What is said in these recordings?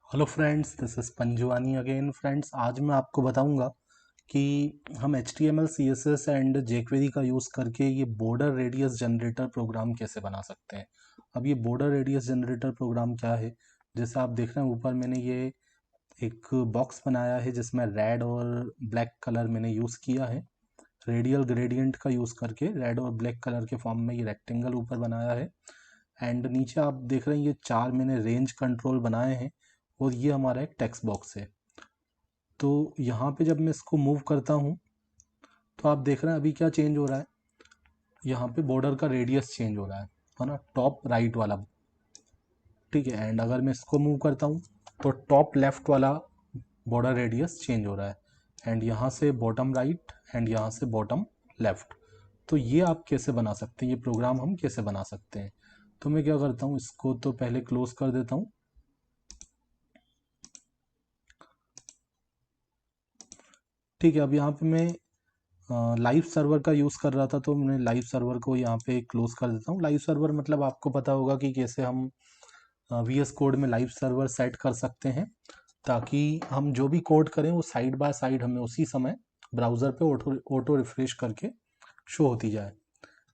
Hello friends, this is Panjwani again. Friends, आज मैं आपको बताऊंगा कि हम HTML, CSS एंड jQuery का यूज़ करके ये बॉर्डर रेडियस जनरेटर प्रोग्राम कैसे बना सकते हैं। अब ये बॉर्डर रेडियस जनरेटर प्रोग्राम क्या है, जैसे आप देख रहे हैं ऊपर मैंने ये एक बॉक्स बनाया है जिसमें रेड और ब्लैक कलर मैंने यूज़ किया है। रेडियल ग्रेडियंट का यूज़ करके रेड और ब्लैक कलर के फॉर्म में ये रेक्टेंगल ऊपर बनाया है। एंड नीचे आप देख रहे हैं ये चार मैंने रेंज कंट्रोल बनाए हैं और ये हमारा एक टेक्स्ट बॉक्स है। तो यहाँ पे जब मैं इसको मूव करता हूँ तो आप देख रहे हैं अभी क्या चेंज हो रहा है। यहाँ पे बॉर्डर का रेडियस चेंज हो रहा है ना, टॉप राइट वाला। ठीक है, एंड अगर मैं इसको मूव करता हूँ तो टॉप लेफ्ट वाला बॉर्डर रेडियस चेंज हो रहा है। एंड यहाँ से बॉटम राइट एंड यहाँ से बॉटम लेफ्ट। तो ये आप कैसे बना सकते हैं, ये प्रोग्राम हम कैसे बना सकते हैं। तो मैं क्या करता हूँ, इसको तो पहले क्लोज कर देता हूँ। ठीक है, अब यहाँ पे मैं लाइव सर्वर का यूज़ कर रहा था तो मैं लाइव सर्वर को यहाँ पे क्लोज कर देता हूँ। लाइव सर्वर मतलब आपको पता होगा कि कैसे हम VS कोड में लाइव सर्वर सेट कर सकते हैं, ताकि हम जो भी कोड करें वो साइड बाय साइड हमें उसी समय ब्राउज़र पे ऑटो ऑटो रिफ्रेश करके शो होती जाए।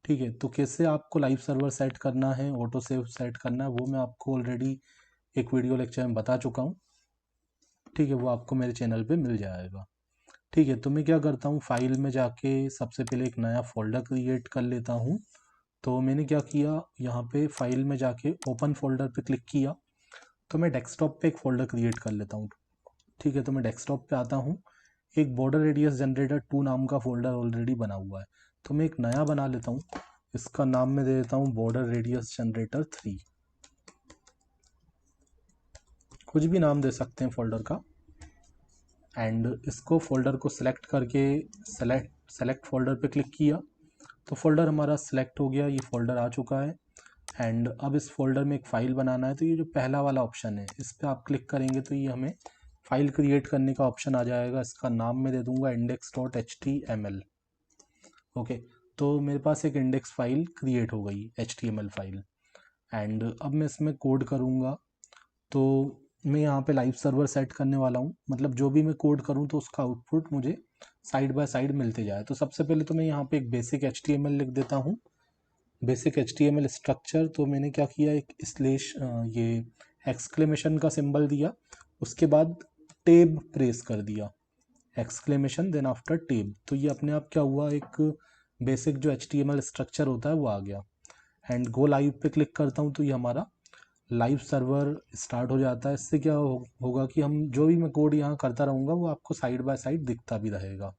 ठीक है, तो कैसे आपको लाइव सर्वर सेट करना है, ऑटो सेव सेट करना है, वो मैं आपको ऑलरेडी एक वीडियो लेक्चर में बता चुका हूँ। ठीक है, वो आपको मेरे चैनल पे मिल जाएगा। ठीक है, तो मैं क्या करता हूँ, फाइल में जाके सबसे पहले एक नया फोल्डर क्रिएट कर लेता हूँ। तो मैंने क्या किया, यहाँ पे फाइल में जाके ओपन फोल्डर पे क्लिक किया। तो मैं डेस्कटॉप पे एक फ़ोल्डर क्रिएट कर लेता हूँ। ठीक है, तो मैं डेस्कटॉप पे आता हूँ। एक बॉर्डर रेडियस जनरेटर 2 नाम का फोल्डर ऑलरेडी बना हुआ है, तो मैं एक नया बना लेता हूँ। इसका नाम मैं दे देता हूँ बॉर्डर रेडियस जनरेटर 3। कुछ भी नाम दे सकते हैं फोल्डर का। एंड इसको फोल्डर को सिलेक्ट करके सेलेक्ट फोल्डर पे क्लिक किया तो फोल्डर हमारा सिलेक्ट हो गया, ये फोल्डर आ चुका है। एंड अब इस फोल्डर में एक फ़ाइल बनाना है, तो ये जो पहला वाला ऑप्शन है इस पर आप क्लिक करेंगे तो ये हमें फ़ाइल क्रिएट करने का ऑप्शन आ जाएगा। इसका नाम मैं दे दूंगा index.html। ओके, तो मेरे पास एक इंडेक्स फाइल क्रिएट हो गई, HTML फाइल। एंड अब मैं इसमें कोड करूँगा। तो मैं यहाँ पे लाइव सर्वर सेट करने वाला हूँ, मतलब जो भी मैं कोड करूँ तो उसका आउटपुट मुझे साइड बाय साइड मिलते जाए। तो सबसे पहले तो मैं यहाँ पे एक बेसिक HTML लिख देता हूँ, बेसिक HTML स्ट्रक्चर। तो मैंने क्या किया, एक स्लेश ये एक्सक्लेमेशन का सिंबल दिया, उसके बाद टेब प्रेस कर दिया, एक्सक्लेमेशन देन आफ्टर टेब। तो ये अपने आप क्या हुआ, एक बेसिक जो HTML स्ट्रक्चर होता है वो आ गया। एंड गो लाइव पे क्लिक करता हूँ तो ये हमारा लाइव सर्वर स्टार्ट हो जाता है। इससे क्या होगा कि हम जो भी मैं कोड यहाँ करता रहूँगा वो आपको साइड बाय साइड दिखता भी रहेगा।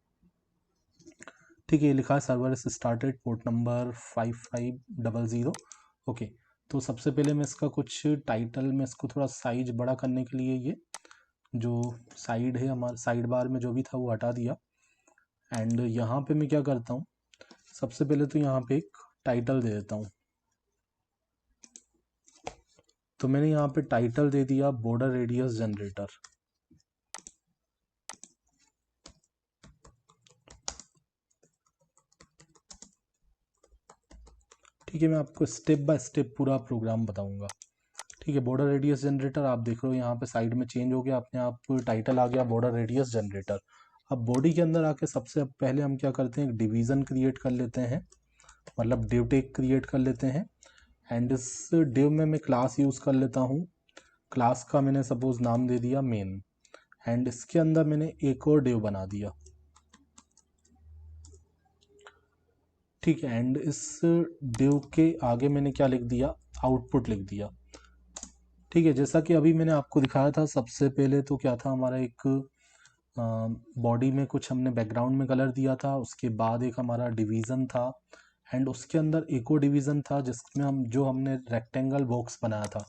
ठीक है, ये लिखा है server is started, port number 5500। Okay, तो सबसे पहले मैं इसका कुछ टाइटल में इसको थोड़ा साइज बड़ा करने के लिए ये जो साइड है हमारा साइड बार में जो भी था वो हटा दिया। एंड यहाँ पे मैं क्या करता हूँ, सबसे पहले तो यहाँ पे एक टाइटल दे देता हूँ। तो मैंने यहाँ पे टाइटल दे दिया बॉर्डर रेडियस जनरेटर। ठीक है, मैं आपको स्टेप बाय स्टेप पूरा प्रोग्राम बताऊंगा। ठीक है, बॉर्डर रेडियस जनरेटर आप देख रहे हो यहाँ पे साइड में चेंज हो गया, अपने आप टाइटल आ गया बॉर्डर रेडियस जनरेटर। अब बॉडी के अंदर आके सबसे पहले हम क्या करते हैं, एक डिवीज़न क्रिएट कर लेते हैं, मतलब डिव टेग क्रिएट कर लेते हैं। एंड इस डिव में मैं क्लास यूज़ कर लेता हूँ। क्लास का मैंने सपोज नाम दे दिया मेन। एंड इसके अंदर मैंने एक और डिव बना दिया। ठीक है, एंड इस डिव के आगे मैंने क्या लिख दिया, आउटपुट लिख दिया। ठीक है, जैसा कि अभी मैंने आपको दिखाया था, सबसे पहले तो क्या था हमारा एक बॉडी में कुछ हमने बैकग्राउंड में कलर दिया था, उसके बाद एक हमारा डिवीज़न था। एंड उसके अंदर एक और डिवीज़न था जिसमें हमने रेक्टेंगल बॉक्स बनाया था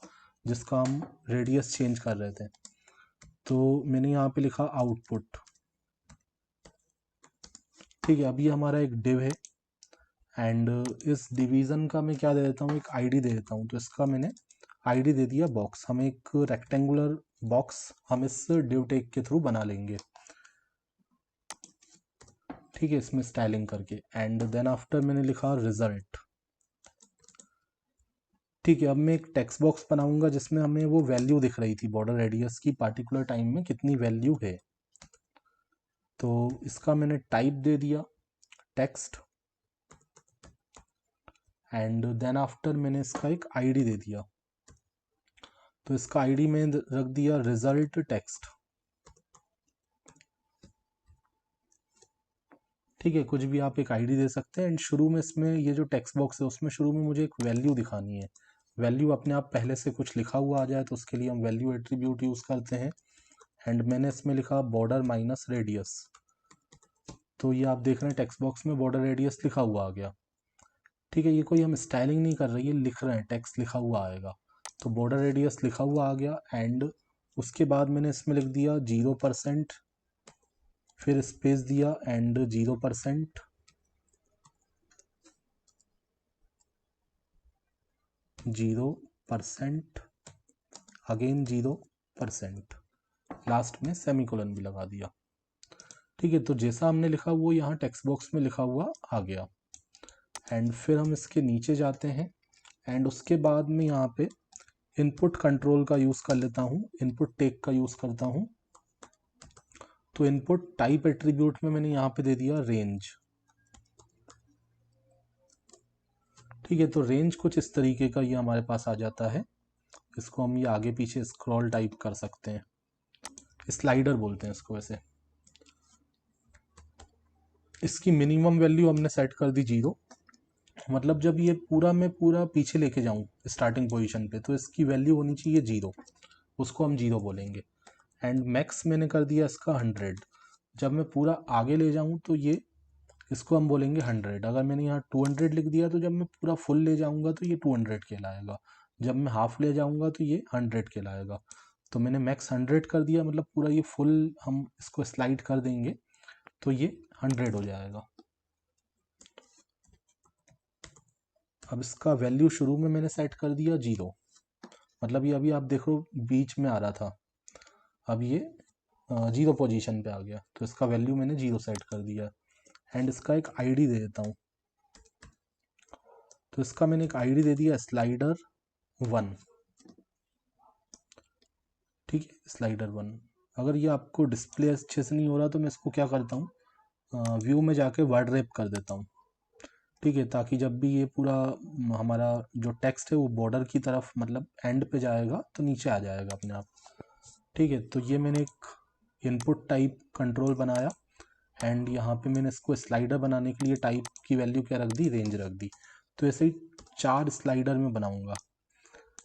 जिसका हम रेडियस चेंज कर रहे थे। तो मैंने यहाँ पे लिखा आउटपुट। ठीक है, अभी हमारा एक डिव है। एंड इस डिवीज़न का मैं क्या दे देता हूँ, एक आईडी दे देता हूँ। तो इसका मैंने आईडी दे दिया बॉक्स। हम एक रेक्टेंगुलर बॉक्स हम इस डिव टेग के थ्रू बना लेंगे। ठीक है, इसमें स्टाइलिंग करके। एंड देन आफ्टर मैंने लिखा रिजल्ट। ठीक है, अब मैं एक टेक्स्ट बॉक्स बनाऊंगा जिसमें हमें वो वैल्यू दिख रही थी बॉर्डर रेडियस की पार्टिकुलर टाइम में कितनी वैल्यू है। तो इसका मैंने टाइप दे दिया टेक्स्ट, एंड देन आफ्टर मैंने इसका एक आईडी दे दिया। तो इसका आईडी में रख दिया रिजल्ट टेक्स्ट। ठीक है, कुछ भी आप एक आईडी दे सकते हैं। एंड शुरू में इसमें ये जो टेक्स्ट बॉक्स है उसमें शुरू में मुझे एक वैल्यू दिखानी है। वैल्यू अपने आप पहले से कुछ लिखा हुआ आ जाए तो उसके लिए हम वैल्यू एट्रीब्यूट यूज करते हैं। एंड मैंने इसमें लिखा बॉर्डर माइनस रेडियस। तो ये आप देख रहे हैं टेक्स्ट बॉक्स में बॉर्डर रेडियस लिखा हुआ आ गया। ठीक है, ये कोई हम स्टाइलिंग नहीं कर रही है, लिख रहे हैं, टेक्स्ट लिखा हुआ आएगा। तो बॉर्डर रेडियस लिखा हुआ आ गया। एंड उसके बाद मैंने इसमें लिख दिया 0%, फिर स्पेस दिया एंड 0%, 0%, अगेन 0%, लास्ट में सेमीकोलन भी लगा दिया। ठीक है, तो जैसा हमने लिखा वो यहाँ टेक्स्ट बॉक्स में लिखा हुआ आ गया। एंड फिर हम इसके नीचे जाते हैं। एंड उसके बाद में यहाँ पे इनपुट कंट्रोल का यूज़ कर लेता हूँ, इनपुट टेक का यूज़ करता हूँ। तो इनपुट टाइप एट्रीब्यूट में मैंने यहाँ पे दे दिया रेंज। ठीक है, तो रेंज कुछ इस तरीके का ये हमारे पास आ जाता है। इसको हम ये आगे पीछे स्क्रॉल टाइप कर सकते हैं, स्लाइडर बोलते हैं इसको वैसे। इसकी मिनिमम वैल्यू हमने सेट कर दी 0, मतलब जब ये पूरा मैं पूरा पीछे लेके जाऊं स्टार्टिंग पोजीशन पे तो इसकी वैल्यू होनी चाहिए 0, उसको हम 0 बोलेंगे। एंड मैक्स मैंने कर दिया इसका 100, जब मैं पूरा आगे ले जाऊं तो ये इसको हम बोलेंगे 100। अगर मैंने यहाँ 200 लिख दिया तो जब मैं पूरा फुल ले जाऊंगा तो ये 200 कहलाएगा, जब मैं हाफ ले जाऊंगा तो ये 100 कहलाएगा। तो मैंने मैक्स 100 कर दिया, मतलब पूरा ये फुल हम इसको स्लाइड कर देंगे तो ये 100 हो जाएगा। अब इसका वैल्यू शुरू में मैंने सेट कर दिया 0, मतलब ये अभी आप देखो बीच में आ रहा था, अब ये 0 पोजीशन पे आ गया, तो इसका वैल्यू मैंने 0 सेट कर दिया। एंड इसका एक आईडी दे देता हूँ। तो इसका मैंने एक आईडी दे दिया स्लाइडर 1। ठीक है, स्लाइडर 1। अगर ये आपको डिस्प्ले अच्छे से नहीं हो रहा तो मैं इसको क्या करता हूँ, व्यू में जाके वर्ड रैप कर देता हूँ। ठीक है, ताकि जब भी ये पूरा हमारा जो टेक्स्ट है वो बॉर्डर की तरफ मतलब एंड पे जाएगा तो नीचे आ जाएगा अपने आप। ठीक है, तो ये मैंने एक इनपुट टाइप कंट्रोल बनाया। एंड यहाँ पे मैंने इसको स्लाइडर बनाने के लिए टाइप की वैल्यू क्या रख दी, रेंज रख दी। तो ऐसे ही 4 स्लाइडर में बनाऊंगा,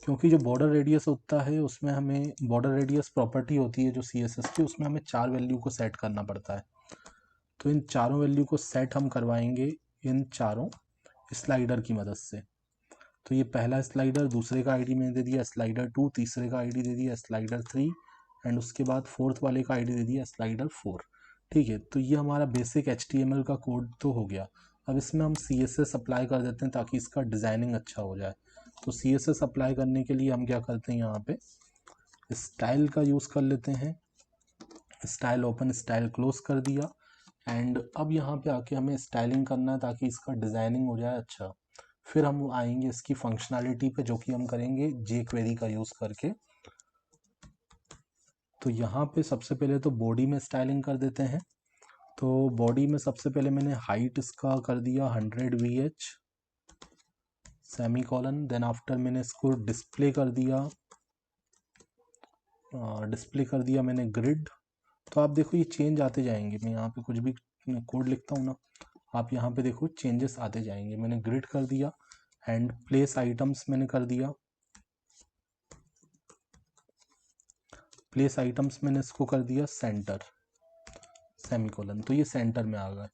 क्योंकि जो बॉर्डर रेडियस होता है उसमें हमें बॉर्डर रेडियस प्रॉपर्टी होती है जो CSS की, उसमें हमें 4 वैल्यू को सेट करना पड़ता है। तो इन चारों वैल्यू को सेट हम करवाएंगे इन चारों स्लाइडर की मदद से। तो ये पहला स्लाइडर, दूसरे का आईडी मैंने दे दिया स्लाइडर 2, तीसरे का आईडी दे दिया स्लाइडर 3, एंड उसके बाद फोर्थ वाले का आईडी दे दिया स्लाइडर 4। ठीक है, तो ये हमारा बेसिक HTML का कोड तो हो गया। अब इसमें हम CSS अप्लाई कर देते हैं ताकि इसका डिज़ाइनिंग अच्छा हो जाए। तो CSS अप्लाई करने के लिए हम क्या करते हैं, यहाँ पे स्टाइल का यूज़ कर लेते हैं। स्टाइल ओपन, स्टाइल क्लोज कर दिया। एंड अब यहाँ पे आके हमें स्टाइलिंग करना है ताकि इसका डिज़ाइनिंग हो जाए अच्छा। फिर हम आएंगे इसकी फंक्शनैलिटी पे, जो कि हम करेंगे jQuery का यूज़ करके। तो यहाँ पे सबसे पहले तो बॉडी में स्टाइलिंग कर देते हैं। तो बॉडी में सबसे पहले मैंने हाइट इसका कर दिया 100 VH semi colon. Then after मैंने इसको डिस्प्ले कर दिया, मैंने ग्रिड। तो आप देखो ये चेंज आते जाएंगे, मैं यहाँ पे कुछ भी कोड लिखता हूँ ना, आप यहाँ पे देखो चेंजेस आते जाएंगे। मैंने ग्रिड कर दिया। एंड प्लेस आइटम्स मैंने कर दिया, प्लेस आइटम्स मैंने इसको कर दिया सेंटर सेमीकोलन। तो ये सेंटर में आ गया।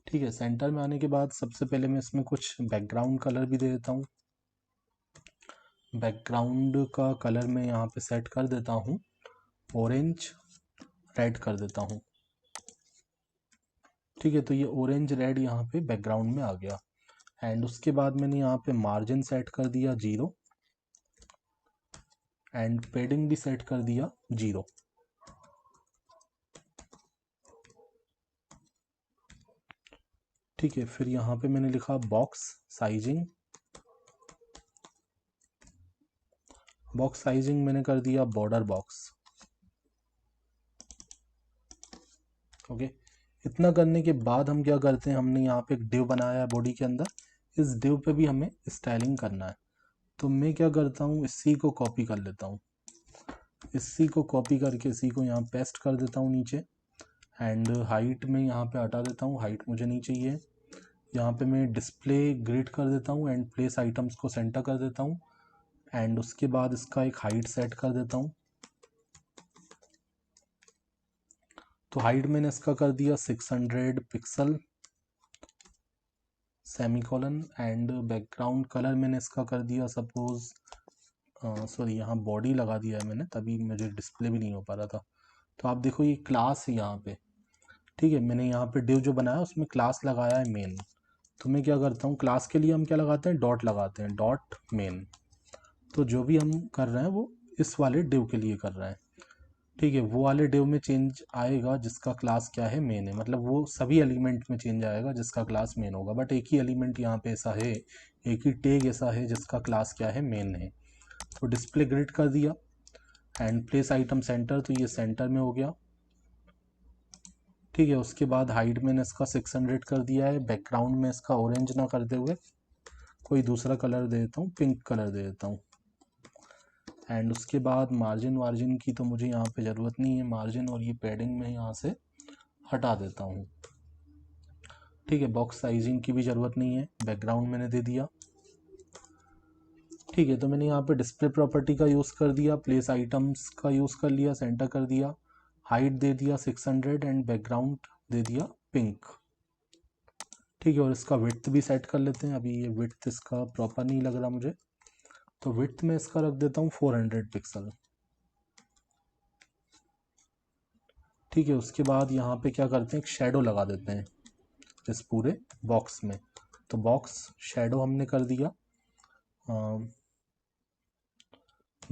ठीक है, सेंटर में आने के बाद सबसे पहले मैं इसमें कुछ बैकग्राउंड कलर भी दे देता हूँ। बैकग्राउंड का कलर मैं यहाँ पे सेट कर देता हूँ ऑरेंज रेड कर देता हूँ। ठीक है, तो ये ऑरेंज रेड यहाँ पे बैकग्राउंड में आ गया। एंड उसके बाद मैंने यहाँ पे मार्जिन सेट कर दिया 0, एंड पेडिंग भी सेट कर दिया 0। ठीक है, फिर यहाँ पे मैंने लिखा बॉक्स साइजिंग बॉक्स साइजिंग मैंने कर दिया बॉर्डर बॉक्स। ओके, इतना करने के बाद हम क्या करते हैं, हमने यहाँ पे एक डिव बनाया है बॉडी के अंदर, इस डिव पे भी हमें स्टाइलिंग करना है। तो मैं क्या करता हूँ, इसी को कॉपी कर लेता हूँ, इसी को कॉपी करके इसी को यहाँ पेस्ट कर देता हूँ नीचे। एंड हाइट में यहाँ पे हटा देता हूँ, हाइट मुझे नहीं चाहिए। यहाँ पे मैं डिस्प्ले ग्रिड कर देता हूँ एंड प्लेस आइटम्स को सेंटर कर देता हूँ। एंड उसके बाद इसका एक हाइट सेट कर देता हूँ। तो हाइट मैंने इसका कर दिया 600 pixel semicolon. And background colour मैंने इसका कर दिया सपोज, सॉरी यहाँ बॉडी लगा दिया है मैंने, तभी मुझे डिस्प्ले भी नहीं हो पा रहा था। तो आप देखो ये क्लास है यहाँ पे, ठीक है, मैंने यहाँ पे डिव जो बनाया उसमें क्लास लगाया है मेन। तो मैं क्या करता हूँ, क्लास के लिए हम क्या लगाते हैं, डॉट लगाते हैं, डॉट मेन। तो जो भी हम कर रहे हैं वो इस वाले डिव के लिए कर रहे हैं, ठीक है। वो वाले डिव में चेंज आएगा जिसका क्लास क्या है, मेन है, मतलब वो सभी एलिमेंट में चेंज आएगा जिसका क्लास मेन होगा। बट एक ही एलिमेंट यहाँ पे ऐसा है, एक ही टैग ऐसा है जिसका क्लास क्या है, मेन है। तो डिस्प्ले ग्रिड कर दिया एंड प्लेस आइटम सेंटर, तो ये सेंटर में हो गया, ठीक है। उसके बाद हाइट मैंने इसका 600 कर दिया है। बैकग्राउंड में इसका ऑरेंज ना करते हुए कोई दूसरा कलर दे देता हूँ, पिंक कलर दे देता हूँ। एंड उसके बाद मार्जिन वार्जिन की तो मुझे यहाँ पे ज़रूरत नहीं है, मार्जिन और ये पैडिंग में यहाँ से हटा देता हूँ, ठीक है। बॉक्स साइजिंग की भी ज़रूरत नहीं है, बैकग्राउंड मैंने दे दिया, ठीक है। तो मैंने यहाँ पे डिस्प्ले प्रॉपर्टी का यूज़ कर दिया, प्लेस आइटम्स का यूज़ कर लिया, सेंटर कर दिया, हाइट दे दिया 600 एंड बैकग्राउंड दे दिया पिंक, ठीक है। और इसका विड्थ भी सेट कर लेते हैं, अभी ये विड्थ इसका प्रॉपर नहीं लग रहा मुझे, तो विड्थ में इसका रख देता हूँ 400 पिक्सल, ठीक है। उसके बाद यहाँ पे क्या करते हैं, एक शेडो लगा देते हैं इस पूरे बॉक्स में। तो बॉक्स शेडो हमने कर दिया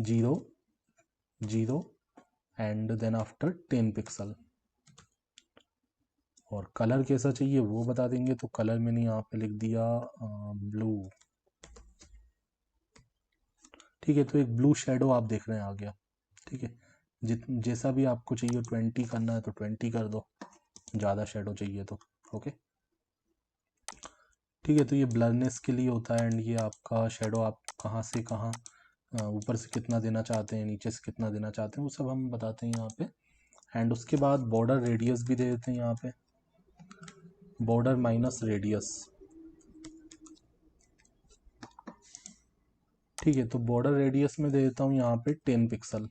0 0 एंड देन आफ्टर 10 पिक्सल। और कलर कैसा चाहिए वो बता देंगे, तो कलर मैंने यहाँ पे लिख दिया ब्लू, ठीक है। तो एक ब्लू शेडो आप देख रहे हैं आ गया, ठीक है। जैसा भी आपको चाहिए 20 करना है तो 20 कर दो, ज़्यादा शेडो चाहिए तो, ओके, ठीक है। तो ये ब्लरनेस के लिए होता है एंड ये आपका शेडो आप कहाँ से कहाँ, ऊपर से कितना देना चाहते हैं, नीचे से कितना देना चाहते हैं, वो सब हम बताते हैं यहाँ पे। एंड उसके बाद बॉर्डर रेडियस भी दे देते हैं यहाँ पे, बॉर्डर माइनस रेडियस, ठीक है। तो बॉर्डर रेडियस में दे देता हूँ यहाँ पे 10 पिक्सल,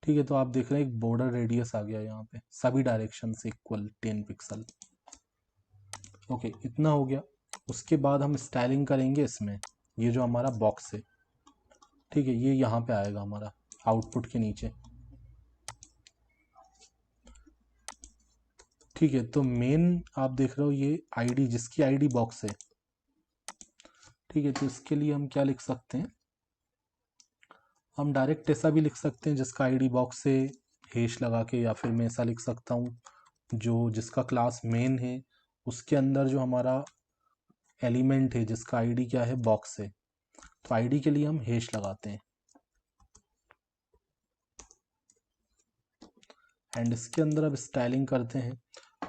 ठीक है। तो आप देख रहे हैं एक बॉर्डर रेडियस आ गया यहाँ पे, सभी डायरेक्शन से इक्वल 10 पिक्सल, ओके। इतना हो गया। उसके बाद हम स्टाइलिंग करेंगे इसमें, ये जो हमारा बॉक्स है, ठीक है, ये यहाँ पे आएगा हमारा आउटपुट के नीचे, ठीक है। तो मेन आप देख रहे हो ये आईडी, जिसकी आईडी बॉक्स है, ठीक है। तो इसके लिए हम क्या लिख सकते हैं, हम डायरेक्ट ऐसा भी लिख सकते हैं जिसका आईडी बॉक्स से हैश लगा के, या फिर मैं ऐसा लिख सकता हूँ जो जिसका क्लास मेन है उसके अंदर जो हमारा एलिमेंट है जिसका आईडी क्या है, बॉक्स है, तो आईडी के लिए हम हैश लगाते हैं। एंड इसके अंदर अब स्टाइलिंग करते हैं।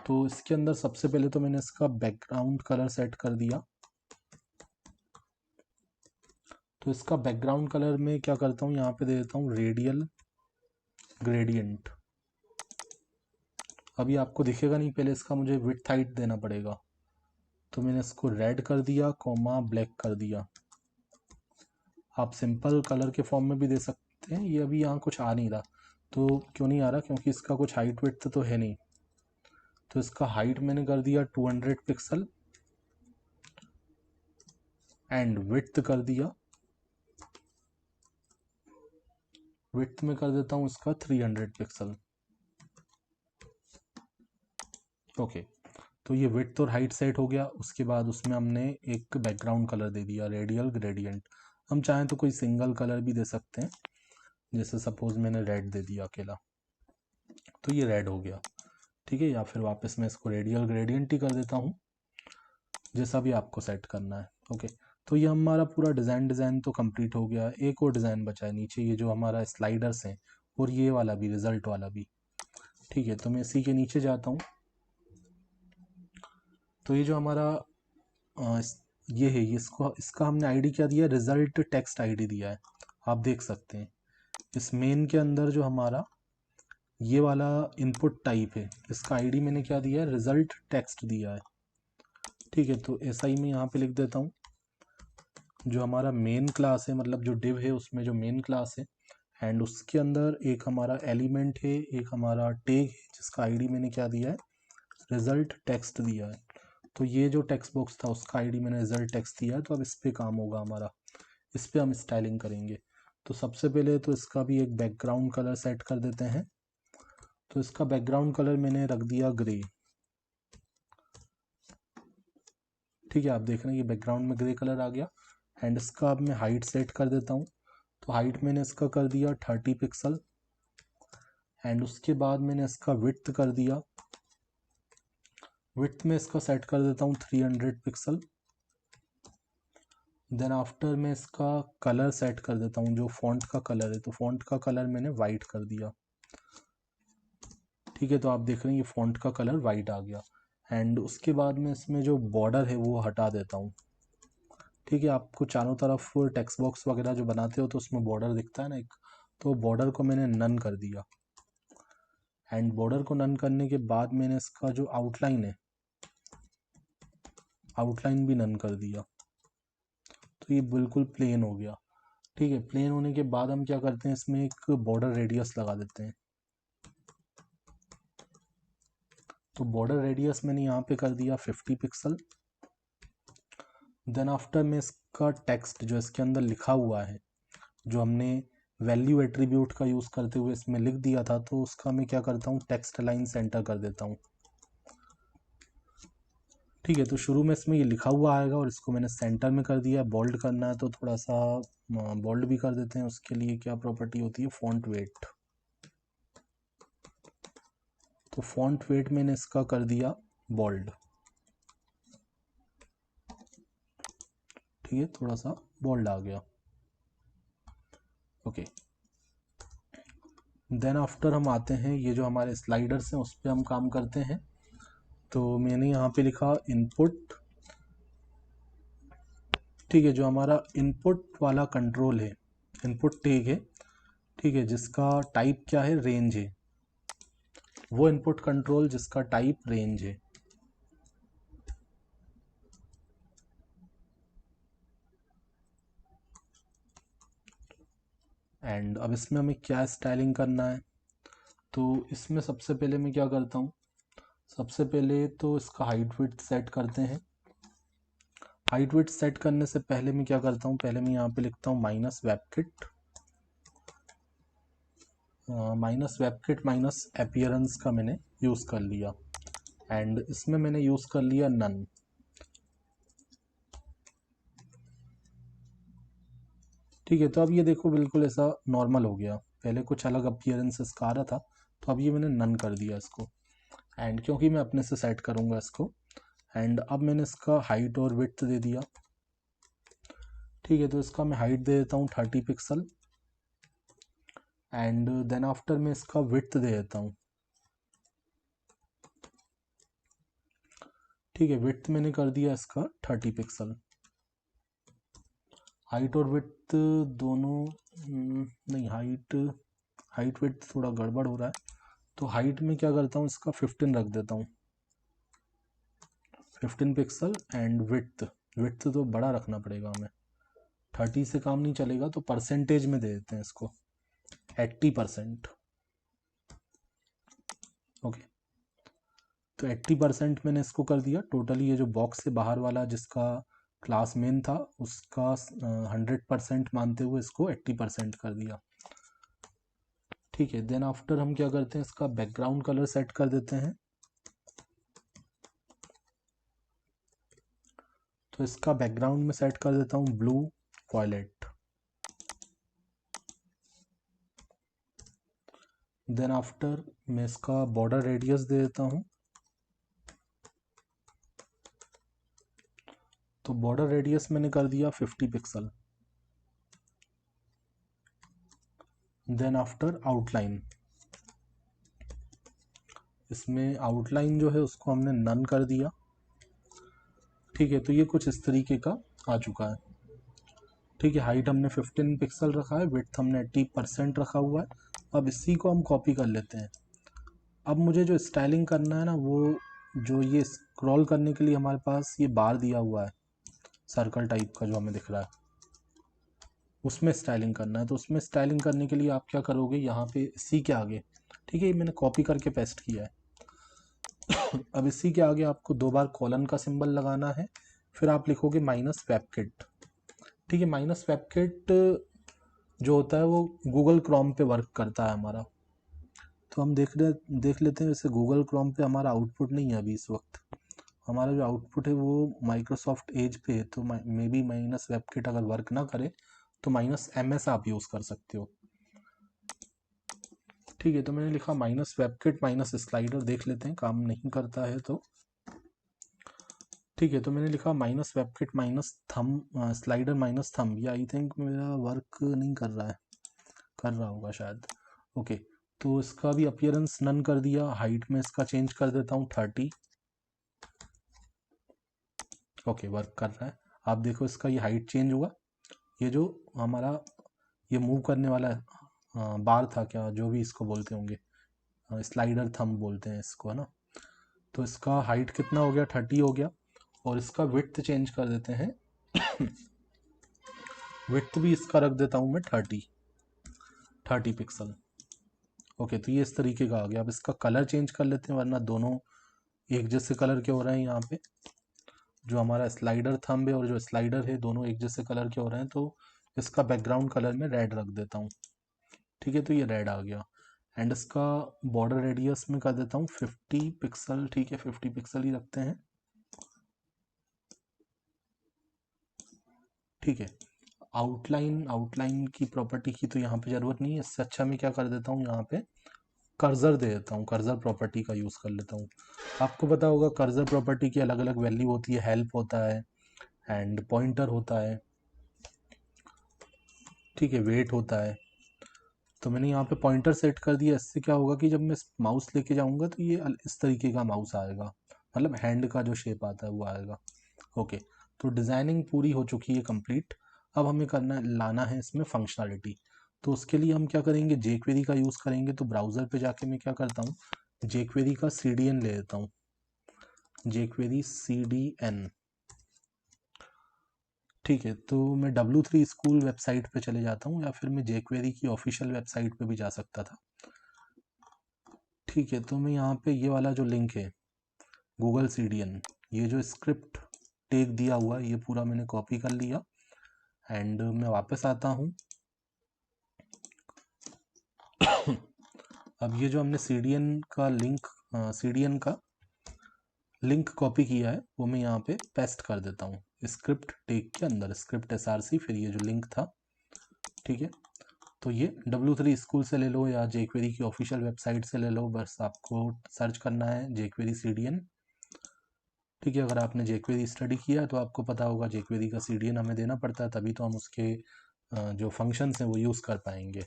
तो इसके अंदर सबसे पहले तो मैंने इसका बैकग्राउंड कलर सेट कर दिया। तो इसका बैकग्राउंड कलर में क्या करता हूँ, यहाँ पे दे देता हूँ रेडियल ग्रेडियंट। अभी आपको दिखेगा नहीं, पहले इसका मुझे विड्थ हाइट देना पड़ेगा। तो मैंने इसको रेड कर दिया, कॉमा ब्लैक कर दिया। आप सिंपल कलर के फॉर्म में भी दे सकते हैं, ये अभी यहाँ कुछ आ नहीं रहा। तो क्यों नहीं आ रहा, क्योंकि इसका कुछ हाइट विड्थ तो है नहीं। तो इसका हाइट मैंने कर दिया 200 पिक्सल एंड विड्थ कर दिया, विड्थ में कर देता हूँ इसका 300 पिक्सल, ओके। तो ये विड्थ और हाइट सेट हो गया। उसके बाद उसमें हमने एक बैकग्राउंड कलर दे दिया रेडियल ग्रेडियंट। हम चाहें तो कोई सिंगल कलर भी दे सकते हैं, जैसे सपोज मैंने रेड दे दिया अकेला, तो ये रेड हो गया, ठीक है। या फिर वापस मैं इसको रेडियल ग्रेडियंट ही कर देता हूँ, जैसा भी आपको सेट करना है, ओके। तो ये हमारा पूरा डिज़ाइन तो कंप्लीट हो गया। एक और डिज़ाइन बचा है नीचे, ये जो हमारा स्लाइडर्स हैं और ये वाला भी, रिजल्ट वाला भी। ठीक है, तो मैं इसी के नीचे जाता हूँ। तो ये जो हमारा ये है, इसका हमने आईडी क्या दिया, रिजल्ट टेक्स्ट आईडी दिया है। आप देख सकते हैं इस मेन के अंदर जो हमारा ये वाला इनपुट टाइप है, इसका आईडी मैंने क्या दिया है, रिजल्ट टेक्स्ट दिया है। ठीक है, तो ऐसा ही मैं यहाँ पे लिख देता हूँ। जो हमारा मेन क्लास है, मतलब जो डिव है उसमें जो मेन क्लास है, एंड उसके अंदर एक हमारा एलिमेंट है, एक हमारा टैग है जिसका आईडी मैंने क्या दिया है, रिजल्ट टेक्स्ट दिया है। तो ये जो टेक्स्ट बॉक्स था उसका आईडी मैंने रिजल्ट टेक्स्ट दिया है। तो अब इस पे काम होगा हमारा, इस पे हम स्टाइलिंग करेंगे। तो सबसे पहले तो इसका भी एक बैकग्राउंड कलर सेट कर देते हैं। तो इसका बैकग्राउंड कलर मैंने रख दिया ग्रे। ठीक है, आप देख रहे हैं ये बैकग्राउंड में ग्रे कलर आ गया। एंड इसका अब मैं हाइट सेट कर देता हूँ। तो हाइट मैंने इसका कर दिया 30 पिक्सल। एंड उसके बाद मैंने इसका विड्थ कर दिया, विड्थ में इसका सेट कर देता हूँ 300 पिक्सल। देन आफ्टर मैं इसका कलर सेट कर देता हूँ, जो फॉन्ट का कलर है, तो फॉन्ट का कलर मैंने वाइट कर दिया। ठीक है, तो आप देख रहे हैं ये फॉन्ट का कलर वाइट आ गया। एंड उसके बाद में इसमें जो बॉर्डर है वो हटा देता हूँ। ठीक है, आपको चारों तरफ टेक्स्ट बॉक्स वगैरह जो बनाते हो तो उसमें बॉर्डर दिखता है ना एक, तो बॉर्डर को मैंने नन कर दिया। एंड बॉर्डर को नन करने के बाद मैंने इसका जो आउटलाइन है, आउटलाइन भी नन कर दिया। तो ये बिल्कुल प्लेन हो गया। ठीक है, प्लेन होने के बाद हम क्या करते हैं, इसमें एक बॉर्डर रेडियस लगा देते हैं। तो बॉर्डर रेडियस मैंने यहाँ पे कर दिया 50 पिक्सल। देन आफ्टर में इसका टेक्स्ट जो इसके अंदर लिखा हुआ है, जो हमने वैल्यू एट्रीब्यूट का यूज़ करते हुए इसमें लिख दिया था, तो उसका मैं क्या करता हूँ, टेक्स्ट लाइन सेंटर कर देता हूँ। ठीक है, तो शुरू में इसमें ये लिखा हुआ आएगा और इसको मैंने सेंटर में कर दिया। बोल्ड करना है तो थोड़ा सा बोल्ड भी कर देते हैं। उसके लिए क्या प्रॉपर्टी होती है, फॉन्ट वेट। तो फॉन्ट वेट मैंने इसका कर दिया बोल्ड। ठीक है, थोड़ा सा बोल्ड आ गया। ओके, देन आफ्टर हम आते हैं, ये जो हमारे स्लाइडर्स हैं उस पर हम काम करते हैं। तो मैंने यहाँ पे लिखा इनपुट। ठीक है, जो हमारा इनपुट वाला कंट्रोल है, इनपुट टैग है, ठीक है, जिसका टाइप क्या है, रेंज है, वो इनपुट कंट्रोल जिसका टाइप रेंज है। एंड अब इसमें हमें क्या स्टाइलिंग करना है, तो इसमें सबसे पहले मैं क्या करता हूँ, सबसे पहले तो इसका हाइट विड्थ सेट करते हैं। हाइट विड्थ सेट करने से पहले मैं क्या करता हूँ, पहले मैं यहाँ पे लिखता हूँ minus WebKit, minus WebKit minus appearance का मैंने यूज़ कर लिया। एंड इसमें मैंने यूज़ कर लिया नन। ठीक है, तो अब ये देखो बिल्कुल ऐसा नॉर्मल हो गया। पहले कुछ अलग अपीयरेंस इसका आ रहा था, तो अब ये मैंने नन कर दिया इसको। एंड क्योंकि मैं अपने से सेट करूँगा इसको, एंड अब मैंने इसका हाइट और विड्थ दे दिया। ठीक है, तो इसका मैं हाइट दे देता हूँ 30 पिक्सल। एंड देन आफ्टर मैं इसका विड्थ दे देता हूँ। ठीक है, विड्थ मैंने कर दिया इसका 30 पिक्सल। हाइट और विड्थ दोनों नहीं, हाइट विड्थ थोड़ा गड़बड़ हो रहा है, तो हाइट में क्या करता हूँ, इसका 15 रख देता हूँ, 15 पिक्सल। एंड विड्थ, विड्थ तो बड़ा रखना पड़ेगा हमें, 30 से काम नहीं चलेगा, तो परसेंटेज में दे देते हैं इसको 80%। ओके, तो 80% मैंने इसको कर दिया। टोटली ये जो बॉक्स से बाहर वाला जिसका क्लास मेन था उसका 100% मानते हुए इसको 80% कर दिया। ठीक है, देन आफ्टर हम क्या करते हैं, इसका बैकग्राउंड कलर सेट कर देते हैं। तो इसका बैकग्राउंड में सेट कर देता हूँ ब्लू वॉयलेट। देन आफ्टर मैं इसका बॉर्डर रेडियस दे देता हूँ। तो बॉर्डर रेडियस मैंने कर दिया 50 पिक्सल। देन आफ्टर आउटलाइन, इसमें आउटलाइन जो है उसको हमने नन कर दिया। ठीक है, तो ये कुछ इस तरीके का आ चुका है। ठीक है, हाइट हमने 15 पिक्सल रखा है, विड्थ हमने 80% रखा हुआ है। अब इसी को हम कॉपी कर लेते हैं। अब मुझे जो स्टाइलिंग करना है ना, वो जो ये स्क्रॉल करने के लिए हमारे पास ये बार दिया हुआ है सर्कल टाइप का जो हमें दिख रहा है, उसमें स्टाइलिंग करना है। तो उसमें स्टाइलिंग करने के लिए आप क्या करोगे, यहाँ पे इसी के आगे, ठीक है, ये मैंने कॉपी करके पेस्ट किया है। अब इसी के आगे आपको 2 बार कॉलन का सिंबल लगाना है, फिर आप लिखोगे -WebKit। ठीक है, -WebKit जो होता है वो गूगल क्रोम पे वर्क करता है हमारा। तो हम देख लेते हैं। वैसे गूगल क्रोम पे हमारा आउटपुट नहीं है अभी इस वक्त, हमारा जो आउटपुट है वो माइक्रोसॉफ्ट एज पे है। तो मे बी -WebKit अगर वर्क ना करे तो -MS आप यूज़ कर सकते हो। ठीक है, तो मैंने लिखा -WebKit -स्लाइडर, देख लेते हैं काम नहीं करता है तो। ठीक है, तो मैंने लिखा -WebKit -थंब स्लाइडर -थंब, या आई थिंक मेरा वर्क नहीं कर रहा है, कर रहा होगा शायद। ओके, तो इसका भी अपीयरेंस नन कर दिया। हाइट में इसका चेंज कर देता हूँ 30। ओके, वर्क कर रहा है। आप देखो इसका ये हाइट चेंज हुआ। ये जो हमारा ये मूव करने वाला बार था, क्या जो भी इसको बोलते होंगे, स्लाइडर थंब बोलते हैं इसको, है ना। तो इसका हाइट कितना हो गया, 30 हो गया। और इसका विड्थ चेंज कर देते हैं। विड्थ भी इसका रख देता हूँ मैं 30 पिक्सल। ओके, तो ये इस तरीके का आ गया। अब इसका कलर चेंज कर लेते हैं, वरना दोनों एक जैसे कलर के हो रहे हैं। यहाँ पे जो हमारा स्लाइडर थंब है और जो स्लाइडर है, दोनों एक जैसे कलर के हो रहे हैं। तो इसका बैकग्राउंड कलर में रेड रख देता हूँ। ठीक है, तो ये रेड आ गया। एंड इसका बॉर्डर रेडियस में कर देता हूँ 50 पिक्सल। ठीक है, 50 पिक्सल ही रखते हैं। ठीक है, आउटलाइन की प्रॉपर्टी की तो यहाँ पे ज़रूरत नहीं है। इससे अच्छा मैं क्या कर देता हूँ, यहाँ पे कर्सर दे देता हूँ, कर्सर प्रॉपर्टी का यूज़ कर लेता हूँ। आपको पता होगा कर्सर प्रॉपर्टी की अलग अलग वैल्यू होती है। हेल्प होता है एंड पॉइंटर होता है, ठीक है, वेट होता है। तो मैंने यहाँ पे पॉइंटर सेट कर दिया। इससे क्या होगा कि जब मैं माउस लेके जाऊँगा तो ये इस तरीके का माउस आएगा, मतलब हैंड का जो शेप आता है वो आएगा। ओके, तो डिज़ाइनिंग पूरी हो चुकी है कंप्लीट। अब हमें लाना है इसमें फंक्शनलिटी। तो उसके लिए हम क्या करेंगे, जेक्वेरी का यूज़ करेंगे। तो ब्राउज़र पे जाके मैं क्या करता हूँ, जेक्वेरी का CDN ले लेता हूँ, जेक्वेरी CDN। ठीक है, तो मैं W3 स्कूल वेबसाइट पे चले जाता हूँ, या फिर मैं जेक्वेरी की ऑफिशियल वेबसाइट पे भी जा सकता था। ठीक है, तो मैं यहाँ पे ये वाला जो लिंक है गूगल CDN, ये जो स्क्रिप्ट टेग दिया हुआ है, ये पूरा मैंने कॉपी कर लिया। एंड मैं वापस आता हूँ। अब ये जो हमने CDN का लिंक कॉपी किया है वो मैं यहाँ पे पेस्ट कर देता हूँ स्क्रिप्ट टेग के अंदर, स्क्रिप्ट SRC, फिर ये जो लिंक था। ठीक है, तो ये W3 स्कूल से ले लो या जेक्वेरी की ऑफिशियल वेबसाइट से ले लो, बस आपको सर्च करना है जेक्वेरी CDN। ठीक है, अगर आपने जेक्वेरी स्टडी किया तो आपको पता होगा जेक्वेरी का CDN हमें देना पड़ता है, तभी तो हम उसके जो फंक्शंस हैं वो यूज़ कर पाएंगे।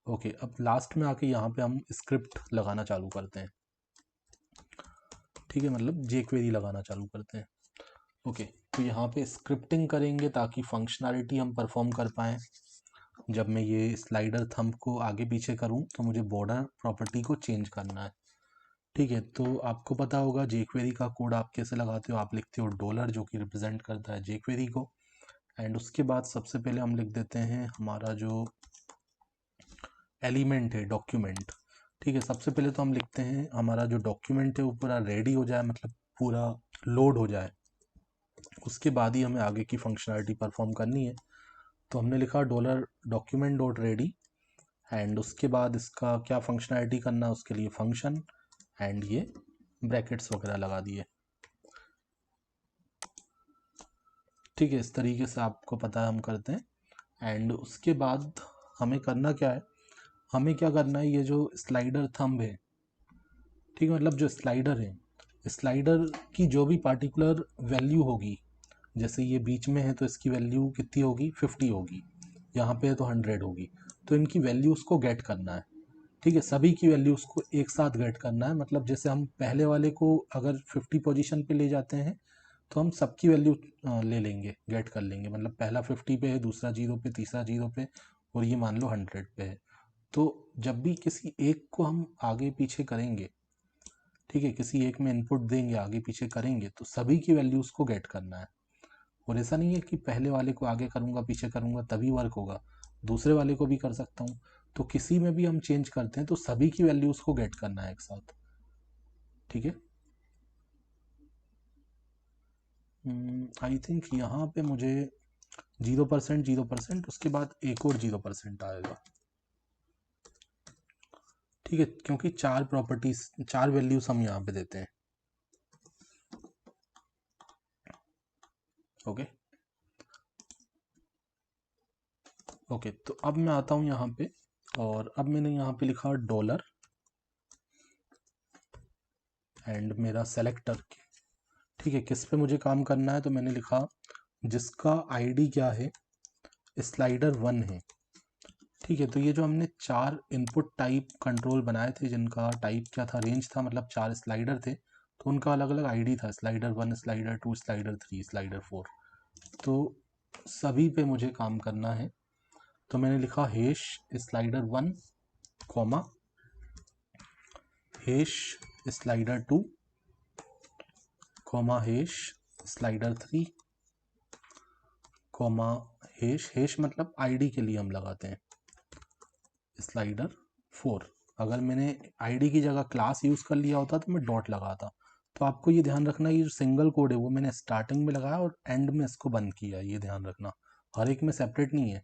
ओके, अब लास्ट में आके यहाँ पे हम स्क्रिप्ट लगाना चालू करते हैं। ठीक है, मतलब जेक्वेरी लगाना चालू करते हैं। ओके, तो यहाँ पे स्क्रिप्टिंग करेंगे ताकि फंक्शनैलिटी हम परफॉर्म कर पाएँ। जब मैं ये स्लाइडर थंब को आगे पीछे करूँ तो मुझे बॉर्डर प्रॉपर्टी को चेंज करना है। ठीक है, तो आपको पता होगा जेक्वेरी का कोड आप कैसे लगाते हो। आप लिखते हो डॉलर, जो कि रिप्रेजेंट करता है जेक्वेरी को। एंड उसके बाद सबसे पहले हम लिख देते हैं हमारा जो एलिमेंट है, डॉक्यूमेंट। ठीक है, सबसे पहले तो हम लिखते हैं हमारा जो डॉक्यूमेंट है वो पूरा रेडी हो जाए, मतलब पूरा लोड हो जाए, उसके बाद ही हमें आगे की फंक्शनैलिटी परफॉर्म करनी है। तो हमने लिखा $document.ready, एंड उसके बाद इसका क्या फंक्शनैलिटी करना है, उसके लिए फंक्शन एंड ये ब्रैकेट्स वगैरह लगा दिए। ठीक है, इस तरीके से आपको पता है हम करते हैं। एंड उसके बाद हमें करना क्या है, हमें क्या करना है, ये जो स्लाइडर थंब है, ठीक है, मतलब जो स्लाइडर है, स्लाइडर की जो भी पार्टिकुलर वैल्यू होगी जैसे ये बीच में है तो इसकी वैल्यू कितनी होगी, 50 होगी, यहाँ पे है तो 100 होगी। तो इनकी वैल्यूज़ को गेट करना है, ठीक है, सभी की वैल्यूज़ को एक साथ गेट करना है। मतलब जैसे हम पहले वाले को अगर 50 पोजीशन पे ले जाते हैं तो हम सबकी वैल्यू ले लेंगे, गेट कर लेंगे। मतलब पहला 50 पे है, दूसरा 0 पे, तीसरा 0 पे, और ये मान लो 100 पे है। तो जब भी किसी एक को हम आगे पीछे करेंगे, ठीक है, किसी एक में इनपुट देंगे, आगे पीछे करेंगे, तो सभी की वैल्यूज़ को गेट करना है। और ऐसा नहीं है कि पहले वाले को आगे करूँगा पीछे करूँगा तभी वर्क होगा, दूसरे वाले को भी कर सकता हूँ। तो किसी में भी हम चेंज करते हैं तो सभी की वैल्यूज़ को गेट करना है एक साथ, ठीक है। आई थिंक यहाँ पे मुझे 0%, 0%, उसके बाद एक और 0% आएगा, ठीक है, क्योंकि चार प्रॉपर्टीज, चार वैल्यूज हम यहाँ पे देते हैं। ओके ओके, तो अब मैं आता हूँ यहाँ पे, और अब मैंने यहाँ पे लिखा डॉलर एंड मेरा सेलेक्टर, ठीक है, किस पे मुझे काम करना है, तो मैंने लिखा जिसका आईडी क्या है, स्लाइडर 1 है, ठीक है। तो ये जो हमने चार इनपुट टाइप कंट्रोल बनाए थे, जिनका टाइप क्या था, रेंज था, मतलब चार स्लाइडर थे, तो उनका अलग अलग आईडी था, स्लाइडर 1, स्लाइडर 2, स्लाइडर 3, स्लाइडर 4। तो सभी पे मुझे काम करना है। तो मैंने लिखा hash slider 1, comma hash slider 2, comma hash slider 3, comma hash, hash मतलब आईडी के लिए हम लगाते हैं, स्लाइडर 4। अगर मैंने आईडी की जगह क्लास यूज़ कर लिया होता तो मैं डॉट लगाता। तो आपको ये ध्यान रखना, ये जो सिंगल कोड है वो मैंने स्टार्टिंग में लगाया और एंड में इसको बंद किया, ये ध्यान रखना, हर एक में सेपरेट नहीं है,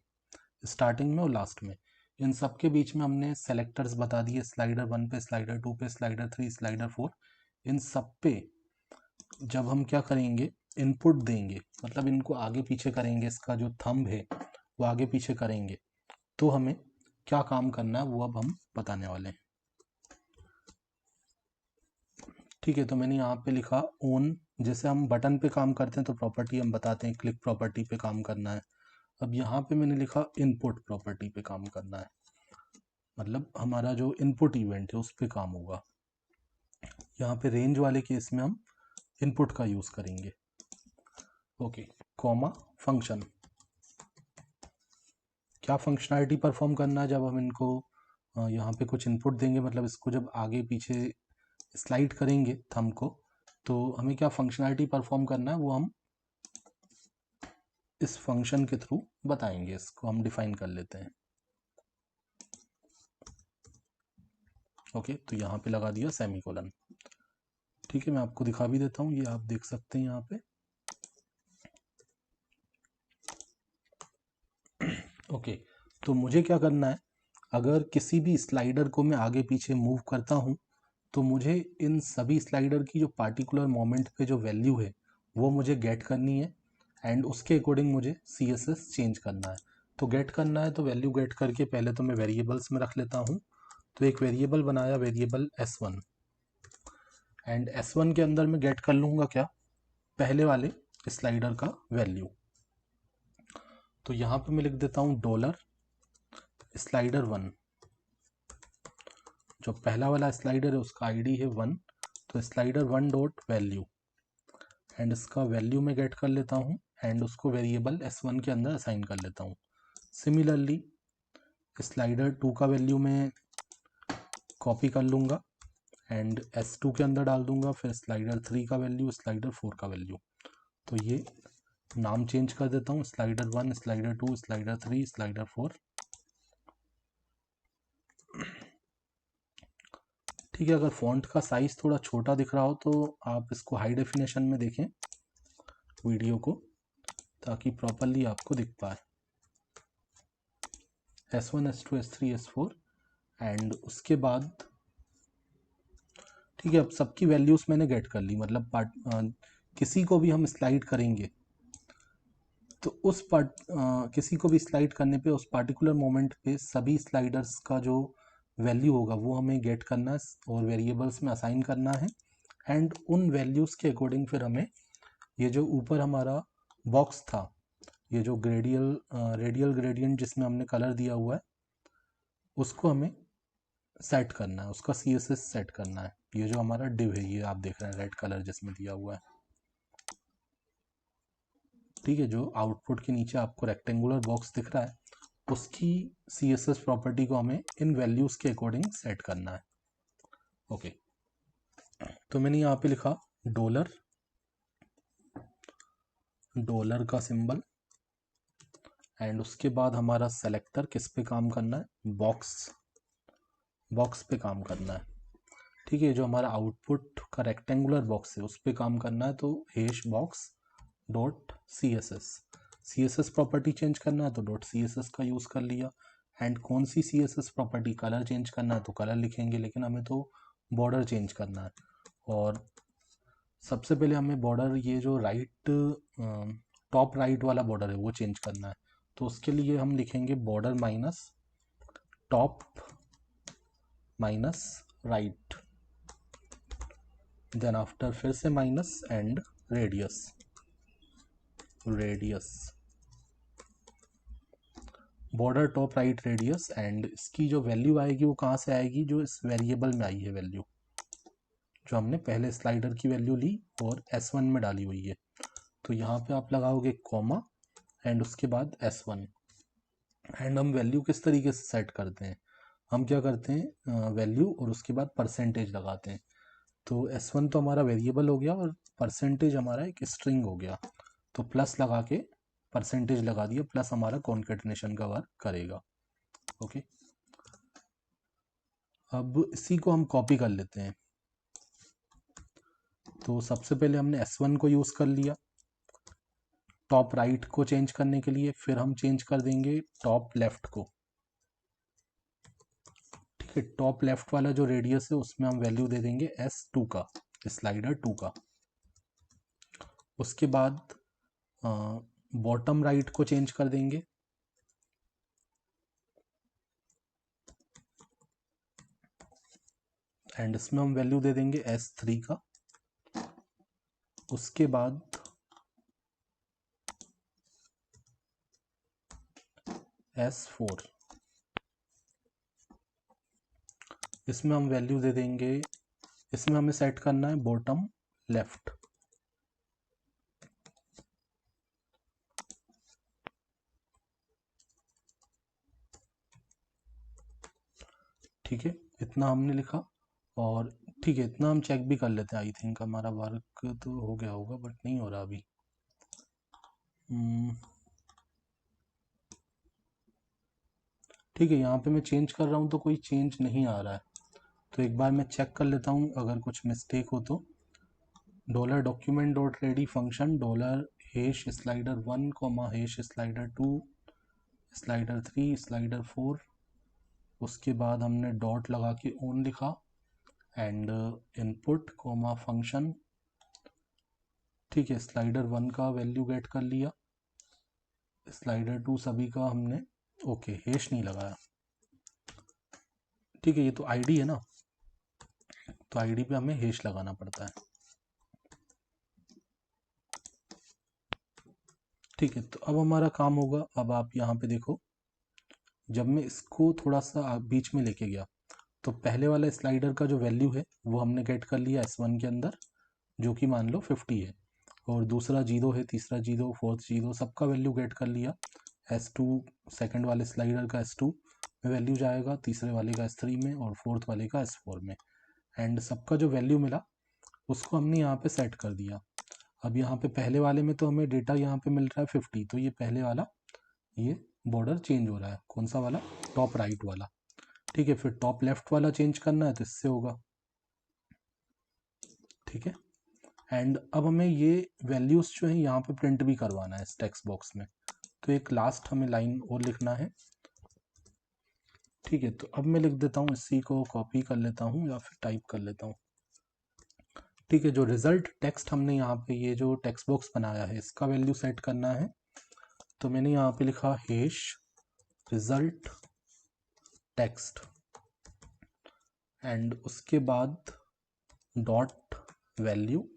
स्टार्टिंग में और लास्ट में। इन सब के बीच में हमने सेलेक्टर्स बता दिए, स्लाइडर 1 पे, स्लाइडर 2 पे, स्लाइडर 3, स्लाइडर 4। इन सब पे जब हम क्या करेंगे, इनपुट देंगे, मतलब इनको आगे पीछे करेंगे, इसका जो थंब है वो आगे पीछे करेंगे, तो हमें क्या काम करना है वो अब हम बताने वाले हैं, ठीक है। तो मैंने यहाँ पे लिखा ऑन, जैसे हम बटन पे काम करते हैं तो प्रॉपर्टी हम बताते हैं, क्लिक प्रॉपर्टी पे काम करना है। अब यहाँ पे मैंने लिखा इनपुट प्रॉपर्टी पे काम करना है, मतलब हमारा जो इनपुट इवेंट है उस पे काम होगा। यहाँ पे रेंज वाले केस में हम इनपुट का यूज़ करेंगे, ओके, कॉमा फंक्शन। क्या फंक्शनैलिटी परफॉर्म करना है जब हम इनको यहाँ पे कुछ इनपुट देंगे, मतलब इसको जब आगे पीछे स्लाइड करेंगे थंब को, तो हमें क्या फंक्शनैलिटी परफॉर्म करना है वो हम इस फंक्शन के थ्रू बताएंगे, इसको हम डिफाइन कर लेते हैं, ओके। तो यहाँ पे लगा दिया सेमीकोलन, ठीक है। मैं आपको दिखा भी देता हूँ, ये आप देख सकते हैं यहाँ पे, ओके। तो मुझे क्या करना है, अगर किसी भी स्लाइडर को मैं आगे पीछे मूव करता हूँ तो मुझे इन सभी स्लाइडर की जो पार्टिकुलर मोमेंट पे जो वैल्यू है वो मुझे गेट करनी है, एंड उसके अकॉर्डिंग मुझे CSS चेंज करना है। तो गेट करना है तो वैल्यू गेट करके पहले तो मैं वेरिएबल्स में रख लेता हूँ। तो एक वेरिएबल बनाया, वेरिएबल S1, एंड S1 के अंदर मैं गेट कर लूँगा क्या, पहले वाले स्लाइडर का वैल्यू। तो यहाँ पे मैं लिख देता हूँ डॉलर स्लाइडर 1, जो पहला वाला स्लाइडर है उसका आईडी है 1, तो स्लाइडर 1 डॉट वैल्यू, एंड इसका वैल्यू में गेट कर लेता हूँ, एंड उसको वेरिएबल S1 के अंदर असाइन कर लेता हूँ। सिमिलरली स्लाइडर 2 का वैल्यू मैं कॉपी कर लूँगा एंड S2 के अंदर डाल दूंगा, फिर स्लाइडर 3 का वैल्यू, स्लाइडर 4 का वैल्यू। तो ये नाम चेंज कर देता हूँ, स्लाइडर 1, स्लाइडर 2, स्लाइडर 3, स्लाइडर 4, ठीक है। अगर फॉन्ट का साइज थोड़ा छोटा दिख रहा हो तो आप इसको हाई डेफिनेशन में देखें वीडियो को, ताकि प्रॉपरली आपको दिख पाए। S1, S2, S3, S4, and उसके बाद ठीक है, अब सबकी वैल्यूज़ मैंने गेट कर ली, मतलब किसी को भी हम स्लाइड करेंगे तो उस किसी को भी स्लाइड करने पे उस पार्टिकुलर मोमेंट पे सभी स्लाइडर्स का जो वैल्यू होगा वो हमें गेट करना है और वेरिएबल्स में असाइन करना है, एंड उन वैल्यूज़ के अकॉर्डिंग फिर हमें ये जो ऊपर हमारा बॉक्स था, ये जो रेडियल ग्रेडियंट जिसमें हमने कलर दिया हुआ है उसको हमें सेट करना है, उसका CSS सेट करना है। ये जो हमारा डिव है, ये आप देख रहे हैं रेड कलर जिसमें दिया हुआ है, ठीक है। जो आउटपुट के नीचे आपको रेक्टेंगुलर बॉक्स दिख रहा है, उसकी CSS प्रॉपर्टी को हमें इन वैल्यूज के अकॉर्डिंग सेट करना है। ओके, तो मैंने यहाँ पे लिखा डॉलर का सिंबल, एंड उसके बाद हमारा सेलेक्टर किस पे काम करना है, बॉक्स पे काम करना है, ठीक है। जो हमारा आउटपुट का रेक्टेंगुलर बॉक्स है उस पे काम करना है, तो hash box dot CSS property change करना है तो डॉट CSS का यूज़ कर लिया। एंड कौन सी CSS प्रॉपर्टी, कलर चेंज करना है तो कलर लिखेंगे, लेकिन हमें तो बॉर्डर चेंज करना है। और सबसे पहले हमें बॉर्डर, ये जो टॉप राइट वाला बॉर्डर है वो चेंज करना है, तो उसके लिए हम लिखेंगे border minus top minus right, then after फिर से minus and radius border top right radius. And इसकी जो वैल्यू आएगी वो कहाँ से आएगी, जो इस वेरिएबल में आई है वैल्यू, जो हमने पहले स्लाइडर की वैल्यू ली और S1 में डाली हुई है। तो यहाँ पे आप लगाओगे कॉमा एंड उसके बाद S1। एंड हम वैल्यू किस तरीके से सेट करते हैं, हम क्या करते हैं, वैल्यू और उसके बाद परसेंटेज लगाते हैं। तो S1 तो हमारा वेरिएबल हो गया और परसेंटेज हमारा एक स्ट्रिंग हो गया, तो प्लस लगा के परसेंटेज लगा दिया, प्लस हमारा कॉन्केटिनेशन का वर्क करेगा। ओके, अब इसी को हम कॉपी कर लेते हैं। तो सबसे पहले हमने S1 को यूज़ कर लिया टॉप राइट को चेंज करने के लिए, फिर हम चेंज कर देंगे टॉप लेफ्ट को, ठीक है। टॉप लेफ्ट वाला जो रेडियस है उसमें हम वैल्यू दे देंगे S2 का, स्लाइडर 2 का। उसके बाद बॉटम राइट को चेंज कर देंगे, एंड इसमें हम वैल्यू दे देंगे S3 का। उसके बाद S4, इसमें हम वैल्यू दे देंगे, इसमें हमें सेट करना है बॉटम लेफ्ट, ठीक है। इतना हमने लिखा, और ठीक है, इतना हम चेक भी कर लेते हैं। आई थिंक हमारा वर्क तो हो गया होगा, बट नहीं हो रहा अभी। ठीक है, यहाँ पे मैं चेंज कर रहा हूँ तो कोई चेंज नहीं आ रहा है, तो एक बार मैं चेक कर लेता हूँ अगर कुछ मिस्टेक हो तो। Dollar document dot ready function dollar hash slider 1 comma hash slider 2 slider 3 slider 4, उसके बाद हमने डॉट लगा के ऑन लिखा, एंड इनपुट कॉमा फंक्शन, ठीक है। स्लाइडर 1 का वैल्यू गेट कर लिया, स्लाइडर 2 सभी का हमने, ओके, हैश नहीं लगाया, ठीक है। ये तो आईडी है ना, तो आईडी पे हमें हैश लगाना पड़ता है, ठीक है। तो अब हमारा काम होगा, अब आप यहाँ पे देखो, जब मैं इसको थोड़ा सा बीच में लेके गया तो पहले वाला स्लाइडर का जो वैल्यू है वो हमने गेट कर लिया S1 के अंदर, जो कि मान लो 50 है, और दूसरा 0 है, तीसरा 0, फोर्थ 0, सबका वैल्यू गेट कर लिया। S2 सेकंड वाले स्लाइडर का S2 में वैल्यू जाएगा, तीसरे वाले का S3 में, और फोर्थ वाले का S4 में, एंड सबका जो वैल्यू मिला उसको हमने यहाँ पे सेट कर दिया। अब यहाँ पे पहले वाले में तो हमें डेटा यहाँ पे मिल रहा है 50, तो ये पहले वाला, ये बॉर्डर चेंज हो रहा है, कौन सा वाला, टॉप राइट वाला, ठीक है। फिर टॉप लेफ्ट वाला चेंज करना है तो इससे होगा, ठीक है। एंड अब हमें ये वैल्यूज जो है यहाँ पे प्रिंट भी करवाना है इस टेक्स्ट बॉक्स में, तो एक लास्ट हमें लाइन और लिखना है, ठीक है। तो अब मैं लिख देता हूँ, इसी को कॉपी कर लेता हूँ या फिर टाइप कर लेता हूँ, ठीक है। जो रिजल्ट टेक्स्ट हमने यहाँ पे ये जो टेक्स्ट बॉक्स बनाया है इसका वैल्यू सेट करना है, तो मैंने यहाँ पे लिखा हैश रिजल्ट टेक्स्ट, एंड उसके बाद डॉट वैल्यू,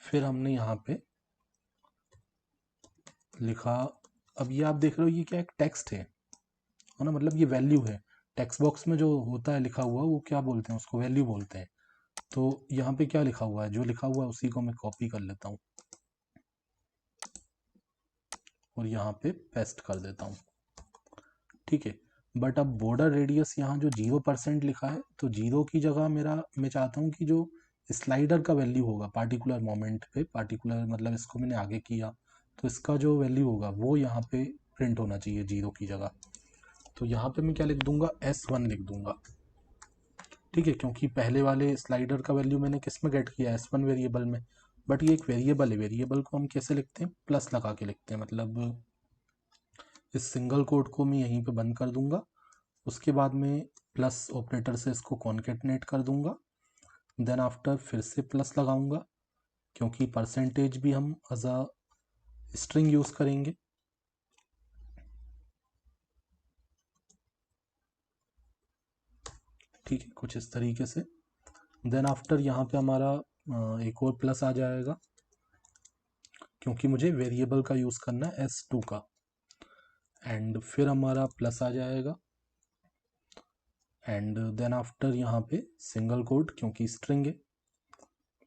फिर हमने यहाँ पे लिखा, अब ये आप देख रहे हो ये क्या एक टेक्स्ट है ना, मतलब ये वैल्यू है। टेक्स्ट बॉक्स में जो होता है लिखा हुआ वो क्या बोलते हैं, उसको वैल्यू बोलते हैं। तो यहाँ पे क्या लिखा हुआ है, जो लिखा हुआ है उसी को मैं कॉपी कर लेता हूँ और यहाँ पे पेस्ट कर देता हूँ, ठीक है। बट अब बॉर्डर रेडियस यहाँ जो 0% लिखा है, तो 0 की जगह मेरा, मैं चाहता हूँ कि जो स्लाइडर का वैल्यू होगा पार्टिकुलर मोमेंट पे, पार्टिकुलर मतलब इसको मैंने आगे किया तो इसका जो वैल्यू होगा वो यहाँ पे प्रिंट होना चाहिए 0 की जगह। तो यहाँ पे मैं क्या लिख दूंगा, S1 लिख दूंगा, ठीक है, क्योंकि पहले वाले स्लाइडर का वैल्यू मैंने किस में गेट किया, S1 वेरिएबल में। बट ये एक वेरिएबल है, वेरिएबल को हम कैसे लिखते हैं, प्लस लगा के लिखते हैं, मतलब इस सिंगल कोड को मैं यहीं पे बंद कर दूंगा, उसके बाद में प्लस ऑपरेटर से इसको कॉन्केटनेट कर दूंगा, देन आफ्टर फिर से प्लस लगाऊंगा, क्योंकि परसेंटेज भी हम एज अ स्ट्रिंग यूज करेंगे, ठीक है, कुछ इस तरीके से। देन आफ्टर यहाँ पे हमारा एक और प्लस आ जाएगा, क्योंकि मुझे वेरिएबल का यूज करना है S2 का, एंड फिर हमारा प्लस आ जाएगा, एंड देन आफ्टर यहाँ पे सिंगल कोट, क्योंकि स्ट्रिंग है,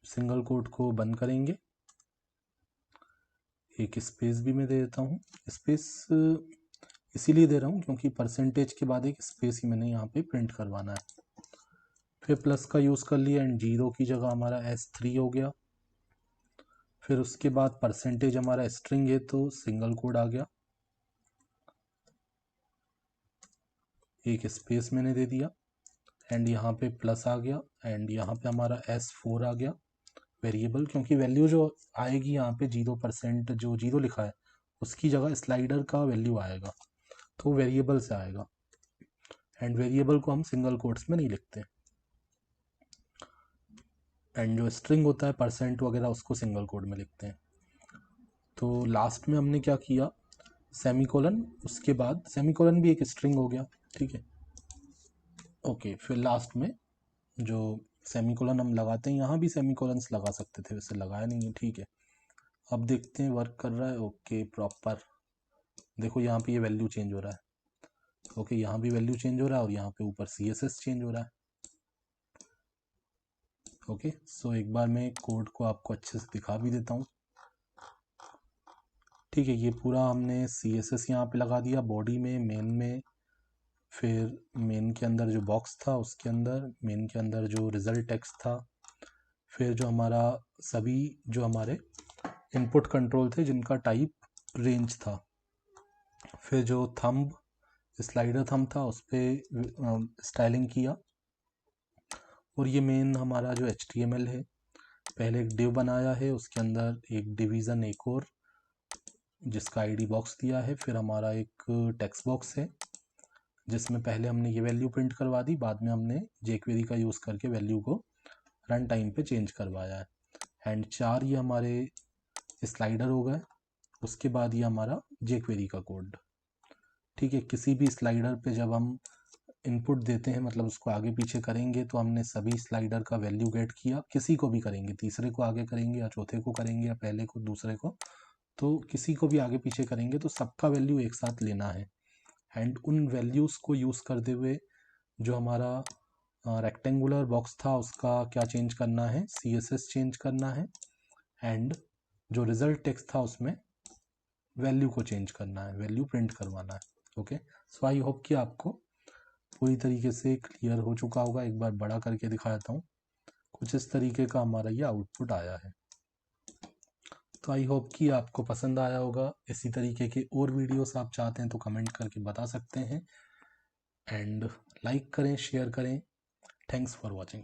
सिंगल कोट को बंद करेंगे, एक स्पेस भी मैं दे देता हूँ। स्पेस इसीलिए दे रहा हूँ क्योंकि परसेंटेज के बाद एक स्पेस ही मैंने यहाँ पे प्रिंट करवाना है। फिर प्लस का यूज़ कर लिया एंड 0 की जगह हमारा S3 हो गया। फिर उसके बाद परसेंटेज हमारा स्ट्रिंग है तो सिंगल कोड आ गया, एक स्पेस मैंने दे दिया, एंड यहाँ पे प्लस आ गया, एंड यहाँ पे हमारा S4 आ गया वेरिएबल, क्योंकि वैल्यू जो आएगी यहाँ पे 0%, जो 0 लिखा है उसकी जगह स्लाइडर का वैल्यू आएगा, तो वेरिएबल से आएगा, एंड वेरिएबल को हम सिंगल कोट्स में नहीं लिखते, एंड जो स्ट्रिंग होता है परसेंट वगैरह उसको सिंगल कोड में लिखते हैं। तो लास्ट में हमने क्या किया, सेमीकोलन, उसके बाद सेमीकोलन भी एक स्ट्रिंग हो गया, ठीक है, ओके। फिर लास्ट में जो सेमीकोलन हम लगाते हैं, यहाँ भी सेमीकोलन्स लगा सकते थे, वैसे लगाया नहीं है, ठीक है। अब देखते हैं वर्क कर रहा है, ओके प्रॉपर, देखो यहाँ पे ये वैल्यू चेंज हो रहा है, ओके, यहाँ भी वैल्यू चेंज हो रहा है और यहाँ पे ऊपर CSS चेंज हो रहा है, ओके। सो एक बार मैं कोड को आपको अच्छे से दिखा भी देता हूँ, ठीक है। ये पूरा हमने CSS यहाँ पे लगा दिया बॉडी में, मेन में, फिर मेन के अंदर जो बॉक्स था उसके अंदर, मेन के अंदर जो रिजल्ट टेक्स्ट था, फिर जो हमारा सभी जो हमारे इनपुट कंट्रोल थे जिनका टाइप रेंज था, फिर जो थंब स्लाइडर थंब था उस पर स्टाइलिंग किया, और ये मेन हमारा जो HTML है, पहले एक डिव बनाया है, उसके अंदर एक डिवीज़न एक और जिसका ID बॉक्स दिया है, फिर हमारा एक टेक्स्ट बॉक्स है जिसमें पहले हमने ये वैल्यू प्रिंट करवा दी, बाद में हमने jQuery का यूज़ करके वैल्यू को रन टाइम पे चेंज करवाया है, एंड 4 ये हमारे स्लाइडर हो गए, उसके बाद ये हमारा jQuery का कोड, ठीक है। किसी भी स्लाइडर पे जब हम इनपुट देते हैं, मतलब उसको आगे पीछे करेंगे, तो हमने सभी स्लाइडर का वैल्यू गेट किया, किसी को भी करेंगे, तीसरे को आगे करेंगे या चौथे को करेंगे या पहले को दूसरे को, तो किसी को भी आगे पीछे करेंगे तो सबका वैल्यू एक साथ लेना है, एंड उन वैल्यूज़ को यूज़ करते हुए जो हमारा रेक्टेंगुलर बॉक्स था उसका क्या चेंज करना है, CSS चेंज करना है, एंड जो रिजल्ट टेक्स्ट था उसमें वैल्यू को चेंज करना है, वैल्यू प्रिंट करवाना है, ओके। सो आई होप कि आपको पूरी तरीके से क्लियर हो चुका होगा। एक बार बड़ा करके दिखाता हूँ, कुछ इस तरीके का हमारा ये आउटपुट आया है। तो आई होप कि आपको पसंद आया होगा। इसी तरीके के और वीडियोस आप चाहते हैं तो कमेंट करके बता सकते हैं, एंड लाइक करें, शेयर करें। Thanks for watching.